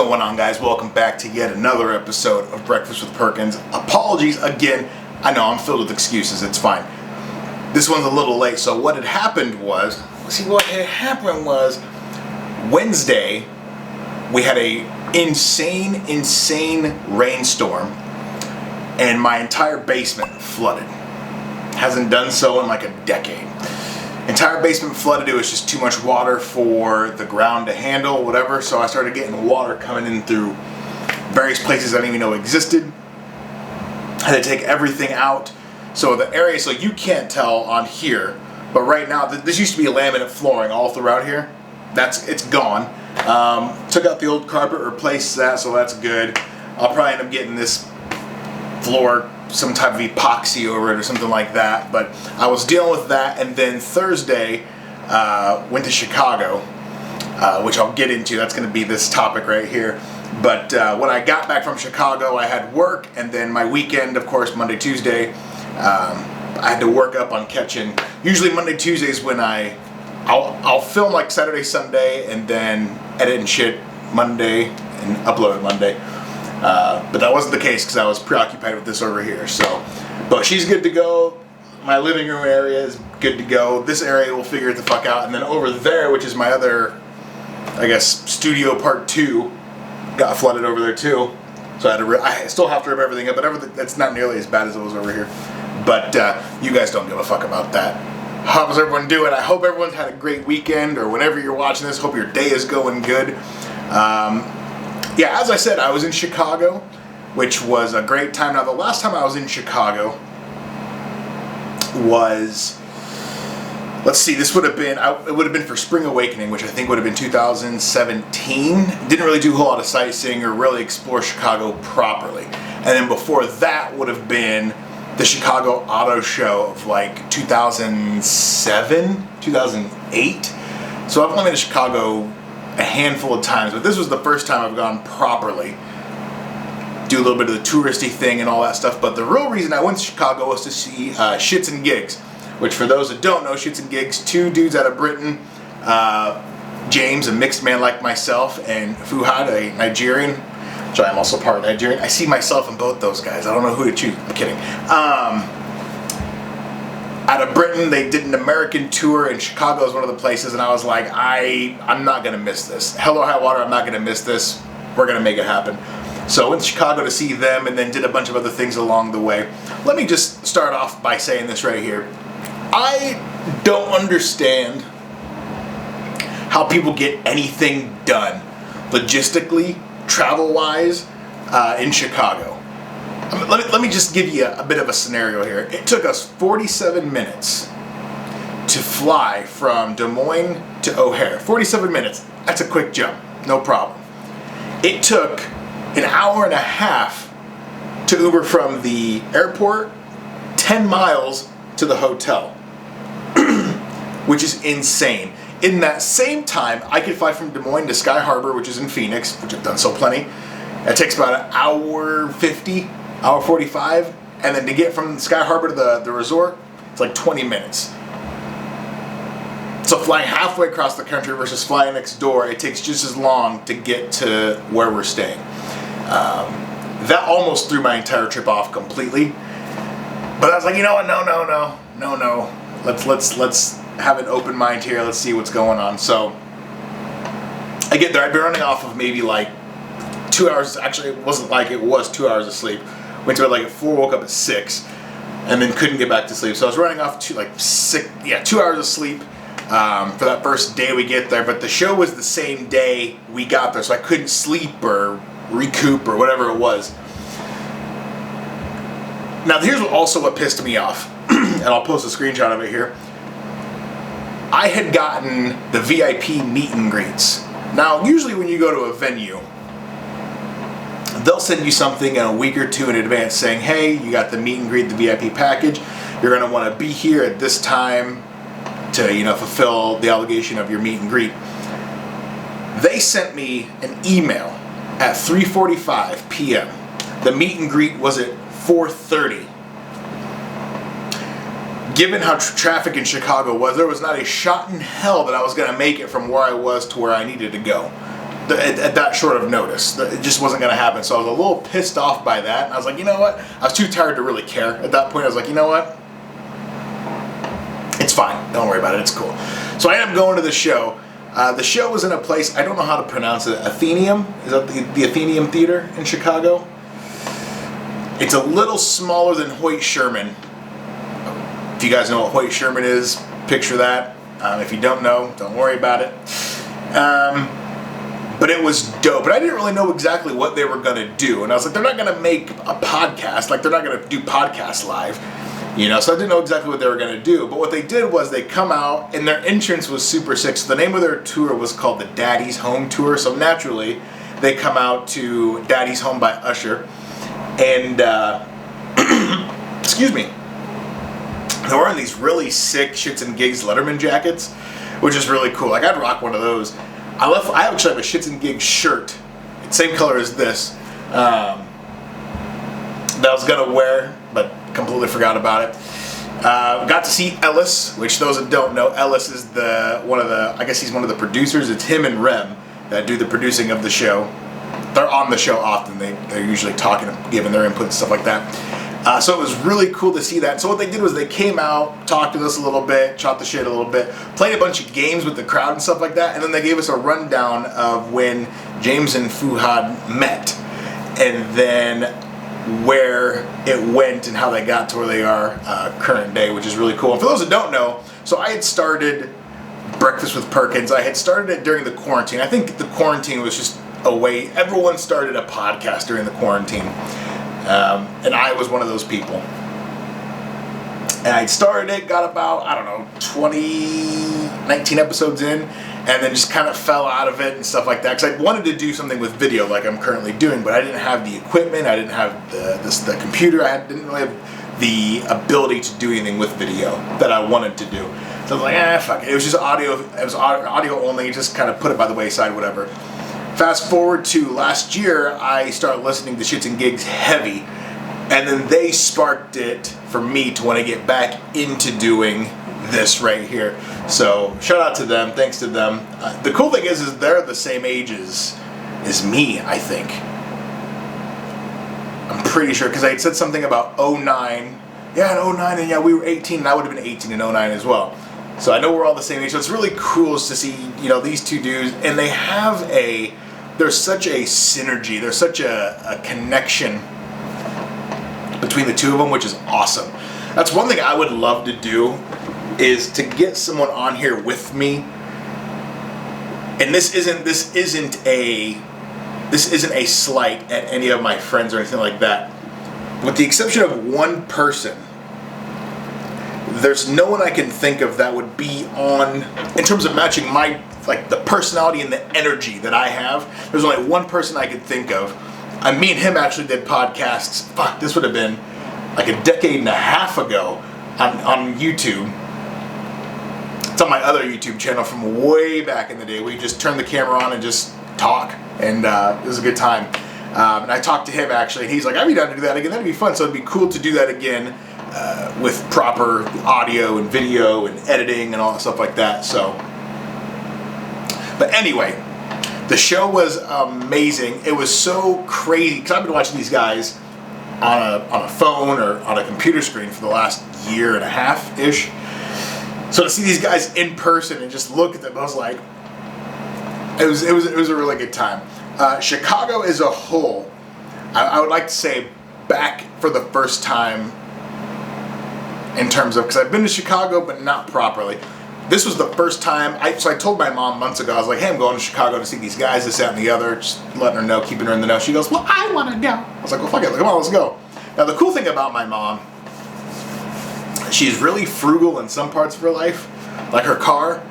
going on, guys? Welcome back to yet another episode of Breakfast with Perkins. Apologies again. I know I'm filled with excuses. It's fine. This one's a little late. So what had happened was, Wednesday we had a insane rainstorm, and my entire basement flooded. Hasn't done so in like a decade. Entire basement flooded. It was just too much water for the ground to handle, whatever. So I started getting water coming in through various places I didn't even know existed. Had to take everything out. So the area, so you can't tell on here, but right now, this used to be a laminate flooring all throughout here. It's gone. Took out the old carpet, replaced that, so that's good. I'll probably end up getting this floor some type of epoxy over it or something like that, but I was dealing with that. And then Thursday went to Chicago, which I'll get into. That's going to be this topic right here. But when I got back from Chicago, I had work, and then my weekend, of course, Monday, Tuesday, I had to work up on catching. Usually Monday, Tuesdays when I'll film like Saturday, Sunday, and then edit and shit Monday and upload it Monday. But that wasn't the case because I was preoccupied with this over here. So, but she's good to go. My living room area is good to go. This area will figure it the fuck out. And then over there, which is my other, I guess, studio part 2, got flooded over there too. So I still have to rip everything up, but that's not nearly as bad as it was over here. But you guys don't give a fuck about that. How's everyone doing? I hope everyone's had a great weekend, or whenever you're watching this, hope your day is going good. Yeah, as I said, I was in Chicago, which was a great time. Now, the last time I was in Chicago was, let's see, this would have been, it would have been for Spring Awakening, which I think would have been 2017. Didn't really do a whole lot of sightseeing or really explore Chicago properly. And then before that would have been the Chicago Auto Show of like 2007, 2008. So I've only been to Chicago a handful of times, but this was the first time I've gone properly. Do a little bit of the touristy thing and all that stuff, but the real reason I went to Chicago was to see Shits and Gigs, which for those that don't know, Shits and Gigs, 2 dudes out of Britain, James, a mixed man like myself, and Fuhad, a Nigerian, which I am also part Nigerian. I see myself in both those guys. I don't know who to choose. I'm kidding. Out of Britain, they did an American tour, and Chicago is one of the places, and I was like, I'm not going to miss this. Hell or high water, I'm not going to miss this. We're going to make it happen. So I went to Chicago to see them, and then did a bunch of other things along the way. Let me just start off by saying this right here. I don't understand how people get anything done logistically, travel-wise, in Chicago. Let me just give you a bit of a scenario here. It took us 47 minutes to fly from Des Moines to O'Hare. 47 minutes. That's a quick jump. No problem. It took an hour and a half to Uber from the airport 10 miles to the hotel, which is insane. In that same time, I could fly from Des Moines to Sky Harbor, which is in Phoenix, which I've done so plenty. It takes about an hour 50. Hour 45, and then to get from Sky Harbor to the resort, it's like 20 minutes. So flying halfway across the country versus flying next door, it takes just as long to get to where we're staying. That almost threw my entire trip off completely. But I was like, you know what? No. Let's have an open mind here. Let's see what's going on. So I get there. I'd been running off of maybe like 2 hours. Actually, it wasn't like it was 2 hours of sleep. Went to bed like at 4, woke up at 6, and then couldn't get back to sleep. So I was running off 2 hours of sleep for that first day we get there. But the show was the same day we got there, so I couldn't sleep or recoup or whatever it was. Now here's what pissed me off, and I'll post a screenshot of it here. I had gotten the VIP meet and greets. Now usually when you go to a venue, they'll send you something in a week or 2 in advance saying, hey, you got the meet and greet, the VIP package. You're going to want to be here at this time to, fulfill the obligation of your meet and greet. They sent me an email at 3:45 p.m. The meet and greet was at 4:30. Given how traffic in Chicago was, there was not a shot in hell that I was going to make it from where I was to where I needed to go. at that short of notice. It just wasn't going to happen. So I was a little pissed off by that. And I was like, you know what? I was too tired to really care at that point. I was like, you know what? It's fine. Don't worry about it. It's cool. So I ended up going to the show. The show was in a place, I don't know how to pronounce it. Athenaeum? Is that the Athenaeum Theater in Chicago? It's a little smaller than Hoyt Sherman. If you guys know what Hoyt Sherman is, picture that. If you don't know, don't worry about it. But it was dope. But I didn't really know exactly what they were going to do. And I was like, they're not going to make a podcast. Like, they're not going to do podcasts live. You know, so I didn't know exactly what they were going to do. But what they did was they come out, and their entrance was super sick. So the name of their tour was called the Daddy's Home Tour. So naturally, they come out to Daddy's Home by Usher. And, excuse me, they're wearing these really sick Shits and Gigs Letterman jackets, which is really cool. Like, I'd rock one of those. I actually have a Shits and Gigs shirt, same color as this, that I was gonna wear, but completely forgot about it. Got to see Ellis, which those that don't know, Ellis is I guess he's one of the producers. It's him and Rem that do the producing of the show. They're on the show often. They're usually talking and giving their input and stuff like that. So it was really cool to see that. So what they did was they came out, talked to us a little bit, shot the shit a little bit, played a bunch of games with the crowd and stuff like that, and then they gave us a rundown of when James and Fuhad met, and then where it went and how they got to where they are current day, which is really cool. And for those that don't know, so I had started Breakfast with Perkins. I had started it during the quarantine. I think the quarantine was just a way. Everyone started a podcast during the quarantine. And I was one of those people. And I started it, got about, 19 episodes in, and then just kind of fell out of it and stuff like that. Because I wanted to do something with video like I'm currently doing, but I didn't have the equipment, I didn't have the computer, didn't really have the ability to do anything with video that I wanted to do. So I was like, fuck it. It was just audio, it was audio only, just kind of put it by the wayside, whatever. Fast forward to last year, I started listening to Shits and Gigs heavy, and then they sparked it for me to want to get back into doing this right here. So shout out to them, thanks to them. The cool thing is they're the same age as me, I think. I'm pretty sure, because I had said something about 09. Yeah, in 09, and yeah, we were 18, and I would have been 18 in 09 as well. So I know we're all the same age, so it's really cool to see, these two dudes, and they have there's such a synergy, there's such a connection between the two of them, which is awesome. That's one thing I would love to do, is to get someone on here with me. And this isn't a slight at any of my friends or anything like that. With the exception of one person, there's no one I can think of that would be on, in terms of matching my, the personality and the energy that I have. There's only one person I could think of. Me and him actually did podcasts, this would have been like a decade and a half ago on YouTube. It's on my other YouTube channel from way back in the day. We just turn the camera on and just talk, and it was a good time. And I talked to him actually, and he's like, I'd be down to do that again. That'd be fun. So it'd be cool to do that again with proper audio and video and editing and all that stuff like that. So, but anyway, the show was amazing. It was so crazy because I've been watching these guys on a phone or on a computer screen for the last year and a half ish. So to see these guys in person and just look at them, I was like, it was a really good time. Chicago as a whole, I would like to say back for the first time in terms of, because I've been to Chicago but not properly. This was the first time, so I told my mom months ago, I was like, hey, I'm going to Chicago to see these guys, this, that, and the other, just letting her know, keeping her in the know. She goes, well, I want to go. I was like, well, fuck it, come on, let's go. Now, the cool thing about my mom, she's really frugal in some parts of her life. Like her car,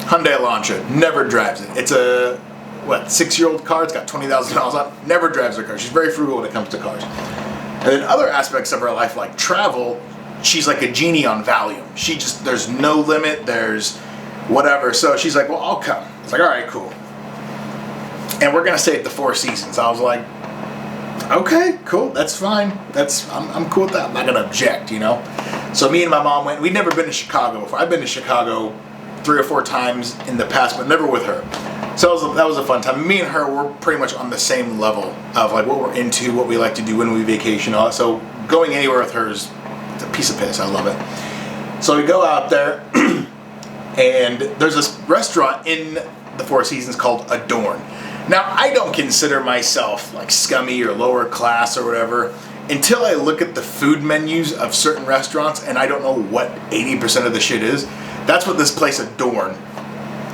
Hyundai Elantra, never drives it. It's a, 6-year-old car, it's got 20,000 miles on it, never drives her car. She's very frugal when it comes to cars. And then other aspects of her life, like travel, she's like a genie on Valium. She just, there's no limit, there's whatever. So she's like, well, I'll come. It's like, all right, cool. And we're going to stay at the Four Seasons. I was like, okay, cool, that's fine. I'm cool with that. I'm not going to object, So me and my mom went. We'd never been to Chicago before. I've been to Chicago 3 or 4 times in the past, but never with her. So that was a fun time. Me and her were pretty much on the same level of like what we're into, what we like to do when we vacation, all that. So going anywhere with her is a piece of piss. I love it. So we go out there, and there's this restaurant in the Four Seasons called Adorn. Now, I don't consider myself like scummy or lower class or whatever until I look at the food menus of certain restaurants and I don't know what 80% of the shit is. That's what this place Adorn,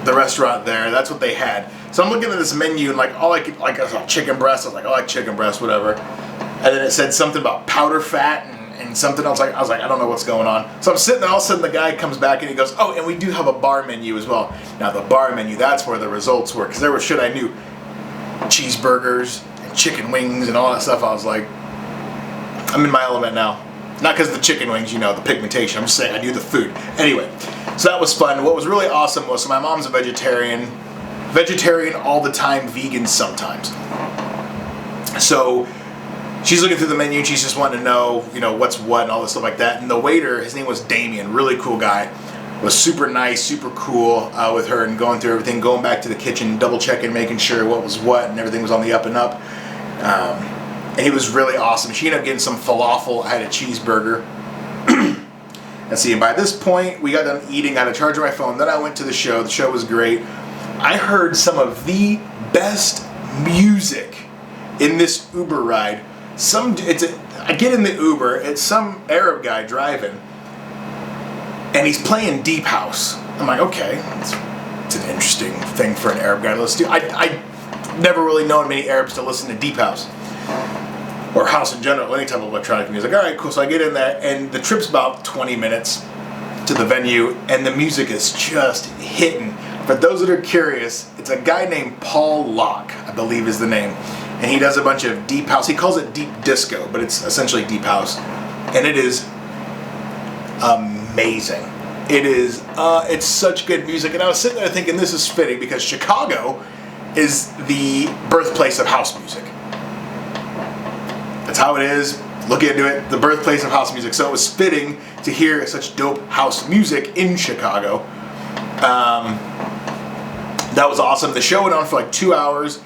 the restaurant there, that's what they had. So I'm looking at this menu and like all I could, like I saw chicken breast, I was like, oh, I like chicken breast, whatever. And then it said something about powder fat and something else. I was like, I don't know what's going on. So I'm sitting there, all of a sudden the guy comes back and he goes, oh, and we do have a bar menu as well. Now the bar menu, that's where the results were, because there was shit I knew. Cheeseburgers and chicken wings and all that stuff. I was like, I'm in my element now. Not because of the chicken wings, you know, the pigmentation. I'm just saying I knew the food. Anyway, so that was fun. What was really awesome was, so my mom's a vegetarian all the time, vegan sometimes. So she's looking through the menu and she's just wanting to know, you know, what's what and all this stuff like that. And the waiter, his name was Damien, really cool guy, was super nice, super cool with her and going through everything, going back to the kitchen, double checking, making sure what was what and everything was on the up and up. And he was really awesome. She ended up getting some falafel. I had a cheeseburger. And see, by this point, we got done eating. I had to charge my phone. Then I went to the show. The show was great. I heard some of the best music in this Uber ride. I get in the Uber. It's some Arab guy driving, and he's playing deep house. I'm like, okay, it's an interesting thing for an Arab guy to listen to. I never really known many Arabs to listen to deep house or house in general, any type of electronic music. All right, cool. So I get in there, and the trip's about 20 minutes to the venue, and the music is just hitting. For those that are curious, it's a guy named Paul Locke, I believe is the name, and he does a bunch of deep house. He calls it deep disco, but it's essentially deep house, and it is amazing. It is, it's such good music, and I was sitting there thinking this is fitting because Chicago is the birthplace of house music. That's how it is. Look into it, the birthplace of house music. So it was fitting to hear such dope house music in Chicago. That was awesome. The show went on for like 2 hours.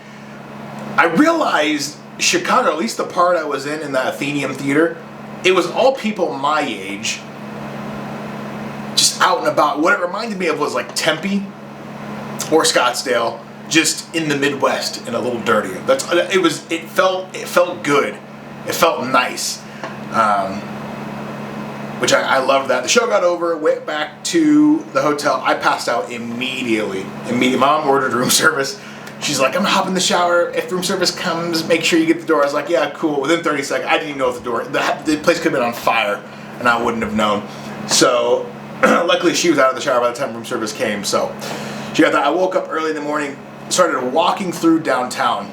I realized Chicago, at least the part I was in the Athenaeum Theater, it was all people my age, just out and about. What it reminded me of was like Tempe or Scottsdale, just in the Midwest and a little dirtier. It felt good. It felt nice, which I loved that. The show got over, went back to the hotel. I passed out immediately. Mom ordered room service. She's like, I'm gonna hop in the shower. If room service comes, make sure you get the door. I was like, yeah, cool. Within 30 seconds, I didn't even know if the place could have been on fire, and I wouldn't have known. So, luckily she was out of the shower by the time room service came. So, she got that. I woke up early in the morning, started walking through downtown,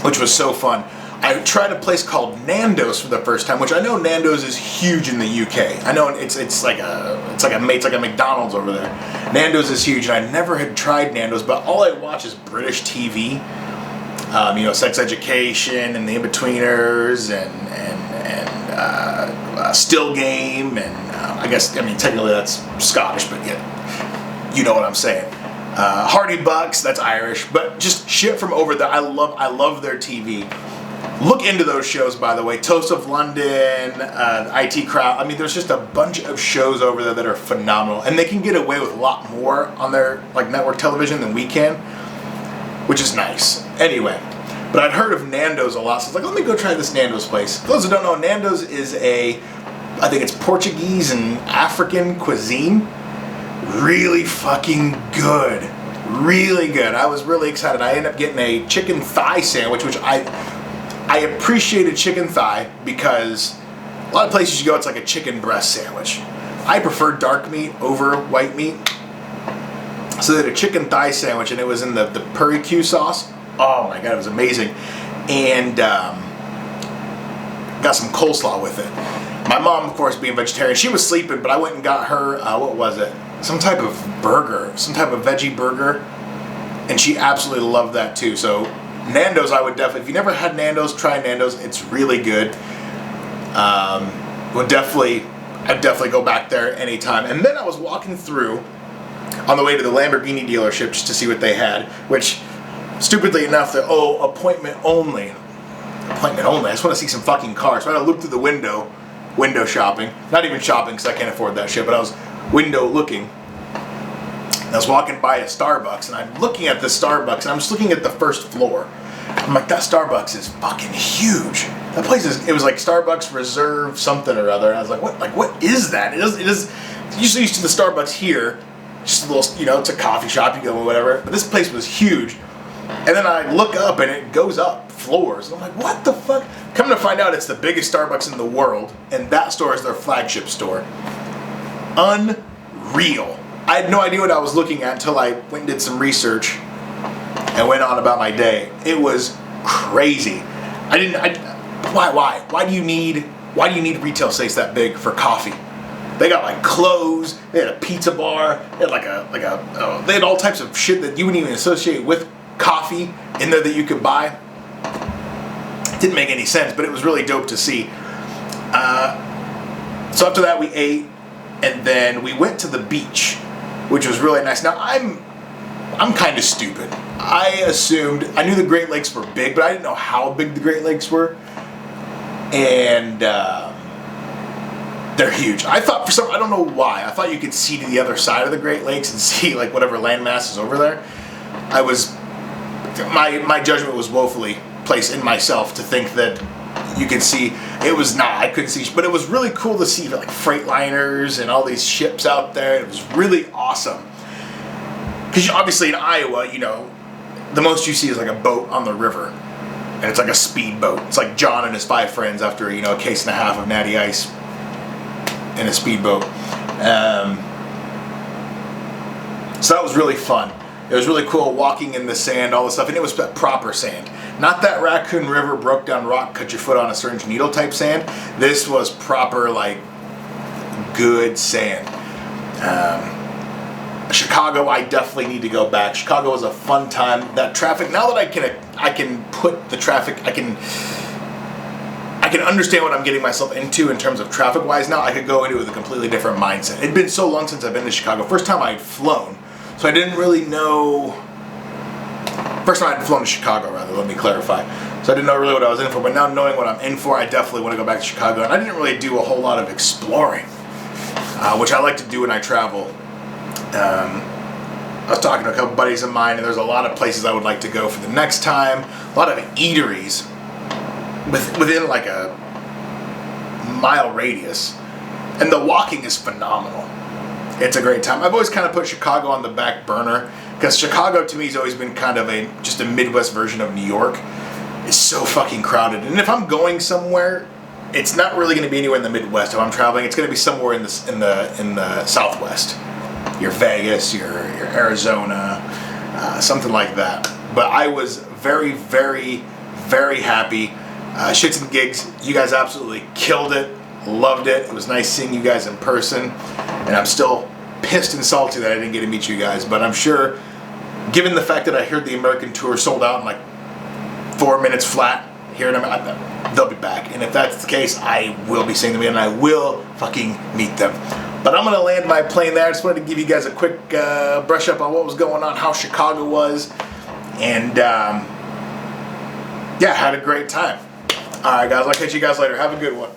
which was so fun. I tried a place called Nando's for the first time, which I know Nando's is huge in the UK. I know it's like a McDonald's over there. Nando's is huge, and I never had tried Nando's, but all I watch is British TV. You know, Sex Education and The Inbetweeners and Still Game, and technically that's Scottish, but yeah, you know what I'm saying. Hardy Bucks, that's Irish, but just shit from over there. I love their TV. Look into those shows, by the way. Toast of London, IT Crowd. I mean, there's just a bunch of shows over there that are phenomenal, and they can get away with a lot more on their network television than we can, which is nice. Anyway, but I'd heard of Nando's a lot, so I was like, let me go try this Nando's place. For those who don't know, Nando's is I think it's Portuguese and African cuisine. Really fucking good. Really good. I was really excited. I ended up getting a chicken thigh sandwich, which I appreciated chicken thigh because a lot of places you go, it's like a chicken breast sandwich. I prefer dark meat over white meat. So they had a chicken thigh sandwich, and it was in the Puree-Q sauce. Oh my God, it was amazing. And got some coleslaw with it. My mom, of course, being vegetarian, she was sleeping, but I went and got her, what was it? Some type of burger, some type of veggie burger. And she absolutely loved that too. So Nando's, I would definitely, if you never had Nando's, try Nando's. It's really good. I'd definitely go back there anytime. And then I was walking through, on the way to the Lamborghini dealership just to see what they had, which, stupidly enough, they're, appointment only. Appointment only? I just want to see some fucking cars. So I had to look through the window shopping. Not even shopping because I can't afford that shit, but I was window looking. I was walking by a Starbucks, and I'm looking at the Starbucks, and I'm just looking at the first floor. I'm like, that Starbucks is fucking huge. That place it was like Starbucks Reserve something or other. And I was like, what is that? It is usually used to the Starbucks here, just a little, it's a coffee shop, you go or whatever. But this place was huge. And then I look up, and it goes up floors. And I'm like, what the fuck? Come to find out, it's the biggest Starbucks in the world, and that store is their flagship store. Unreal. I had no idea what I was looking at until I went and did some research and went on about my day. It was crazy. Why do you need retail space that big for coffee? They got like clothes, they had a pizza bar, they had they had all types of shit that you wouldn't even associate with coffee in there that you could buy. It didn't make any sense, but it was really dope to see. So after that we ate, and then we went to the beach, which was really nice. Now I'm kind of stupid. I knew the Great Lakes were big, but I didn't know how big the Great Lakes were. And they're huge. I thought I don't know why, I thought you could see to the other side of the Great Lakes and see like whatever landmass is over there. My judgment was woefully placed in myself to think that you could see. It was not. I couldn't see, but it was really cool to see like freight liners and all these ships out there. It was really awesome. Because obviously in Iowa, the most you see is like a boat on the river, and it's like a speed boat. It's like John and his 5 friends after a case and a half of Natty Ice in a speedboat. So that was really fun. It was really cool walking in the sand, all this stuff, and it was proper sand. Not that Raccoon River broke down rock, cut your foot on a syringe needle type sand. This was proper, like, good sand. Chicago, I definitely need to go back. Chicago was a fun time. That traffic, now that I can put the traffic, I can understand what I'm getting myself into in terms of traffic-wise now. I could go into it with a completely different mindset. It'd been so long since I've been to Chicago. First time I had flown, so I didn't really know. First time I had flown to Chicago, rather, let me clarify. So I didn't know really what I was in for, but now knowing what I'm in for, I definitely want to go back to Chicago. And I didn't really do a whole lot of exploring, which I like to do when I travel. I was talking to a couple buddies of mine, and there's a lot of places I would like to go for the next time. A lot of eateries within like a mile radius, and the walking is phenomenal. It's a great time. I've always kind of put Chicago on the back burner because Chicago to me has always been kind of just a Midwest version of New York. It's so fucking crowded, and if I'm going somewhere, it's not really going to be anywhere in the Midwest. If I'm traveling, it's going to be somewhere in the Southwest. Your Vegas, your Arizona, something like that. But I was very, very, very happy. Shits and gigs, you guys absolutely killed it. Loved it. It was nice seeing you guys in person. And I'm still pissed and salty that I didn't get to meet you guys. But I'm sure, given the fact that I heard the American tour sold out in like 4 minutes flat here in America, they'll be back. And if that's the case, I will be seeing them again, and I will fucking meet them. But I'm going to land my plane there. I just wanted to give you guys a quick brush up on what was going on, how Chicago was. And, yeah, had a great time. All right, guys, I'll catch you guys later. Have a good one.